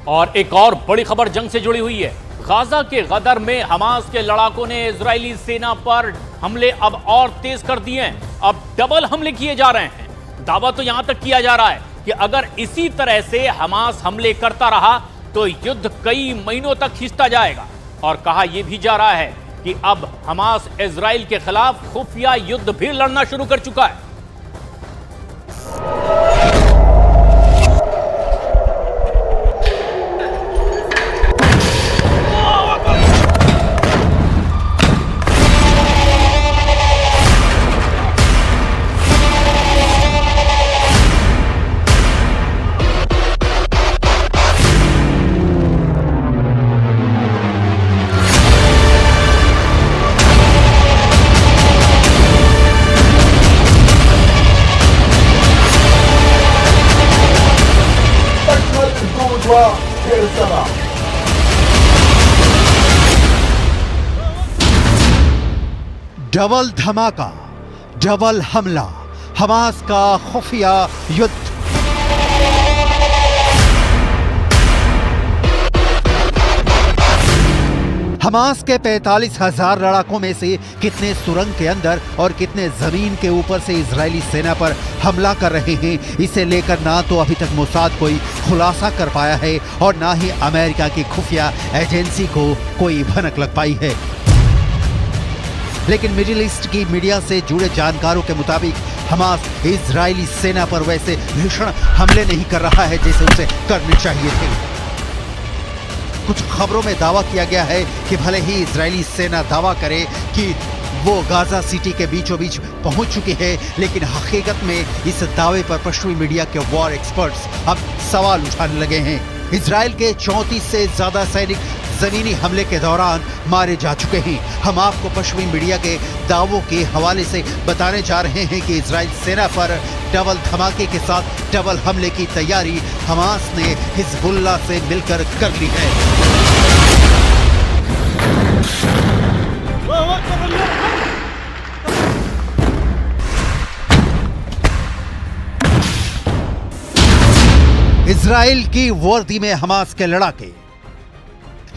और एक और बड़ी खबर जंग से जुड़ी हुई है। गाजा के गदर में हमास के लड़ाकों ने इजरायली सेना पर हमले अब और तेज कर दिए हैं। अब डबल हमले किए जा रहे हैं। दावा तो यहां तक किया जा रहा है कि अगर इसी तरह से हमास हमले करता रहा तो युद्ध कई महीनों तक खींचता जाएगा। और कहा यह भी जा रहा है कि अब हमास इजराइल के खिलाफ खुफिया युद्ध भी लड़ना शुरू कर चुका है। डबल धमाका, डबल हमला, हमास का खुफिया युद्ध। हमास के 45,000 लड़ाकों में से कितने सुरंग के अंदर और कितने जमीन के ऊपर से इजरायली सेना पर हमला कर रहे हैं, इसे लेकर ना तो अभी तक मोसाद कोई खुलासा कर पाया है और ना ही अमेरिका की खुफिया एजेंसी को कोई भनक लग पाई है। लेकिन मिडिल ईस्ट की मीडिया से जुड़े जानकारों के मुताबिक हमास इजरायली सेना पर वैसे भीषण हमले नहीं कर रहा है जैसे उसे करने चाहिए थे। कुछ खबरों में दावा किया गया है कि भले ही इजरायली सेना दावा करे कि वो गाजा सिटी के बीचों बीच पहुंच चुकी है, लेकिन हकीकत में इस दावे पर पश्चिमी मीडिया के वॉर एक्सपर्ट्स अब सवाल उठाने लगे हैं। इजराइल के 34 से ज्यादा सैनिक जमीनी हमले के दौरान मारे जा चुके हैं। हम आपको पश्चिमी मीडिया के दावों के हवाले से बताने जा रहे हैं कि इजराइल सेना पर डबल धमाके के साथ डबल हमले की तैयारी हमास ने हिजबुल्लाह से मिलकर कर ली है। इजराइल की वर्दी में हमास के लड़ाके।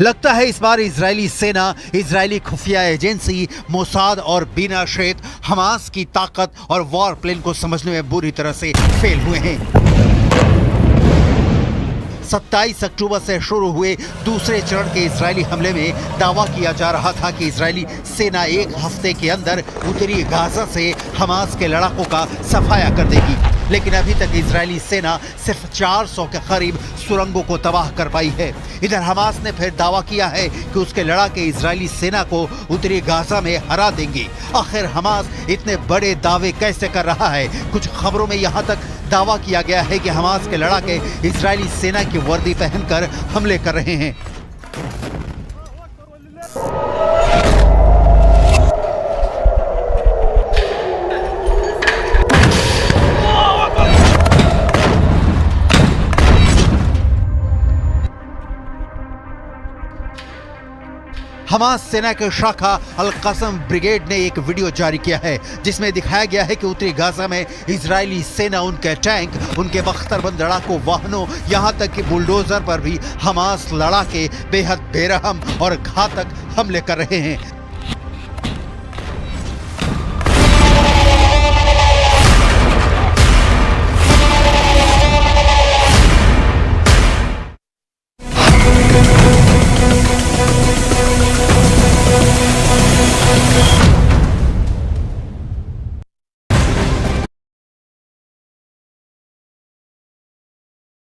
लगता है इस बार इजरायली सेना, इजरायली खुफिया एजेंसी मोसाद और बिना शेत हमास की ताकत और वॉर प्लान को समझने में बुरी तरह से फेल हुए हैं। 27 अक्टूबर से शुरू हुए दूसरे चरण के इजरायली हमले में दावा किया जा रहा था कि इजरायली सेना एक हफ्ते के अंदर उत्तरी गाजा से हमास के लड़ाकों का सफाया कर देगी, लेकिन अभी तक इजरायली सेना सिर्फ 400 के करीब सुरंगों को तबाह कर पाई है। इधर हमास ने फिर दावा किया है कि उसके लड़ाके इजरायली सेना को उत्तरी गाजा में हरा देंगे। आखिर हमास इतने बड़े दावे कैसे कर रहा है? कुछ खबरों में यहाँ तक दावा किया गया है कि हमास के लड़ाके इजरायली सेना की वर्दी पहनकर हमले कर रहे हैं। हमास सेना के शाखा अल कसम ब्रिगेड ने एक वीडियो जारी किया है जिसमें दिखाया गया है कि उत्तरी गाजा में इजरायली सेना उनके टैंक, उनके बख्तरबंद लड़ाकू वाहनों, यहां तक कि बुलडोजर पर भी हमास लड़ाके बेहद बेरहम और घातक हमले कर रहे हैं।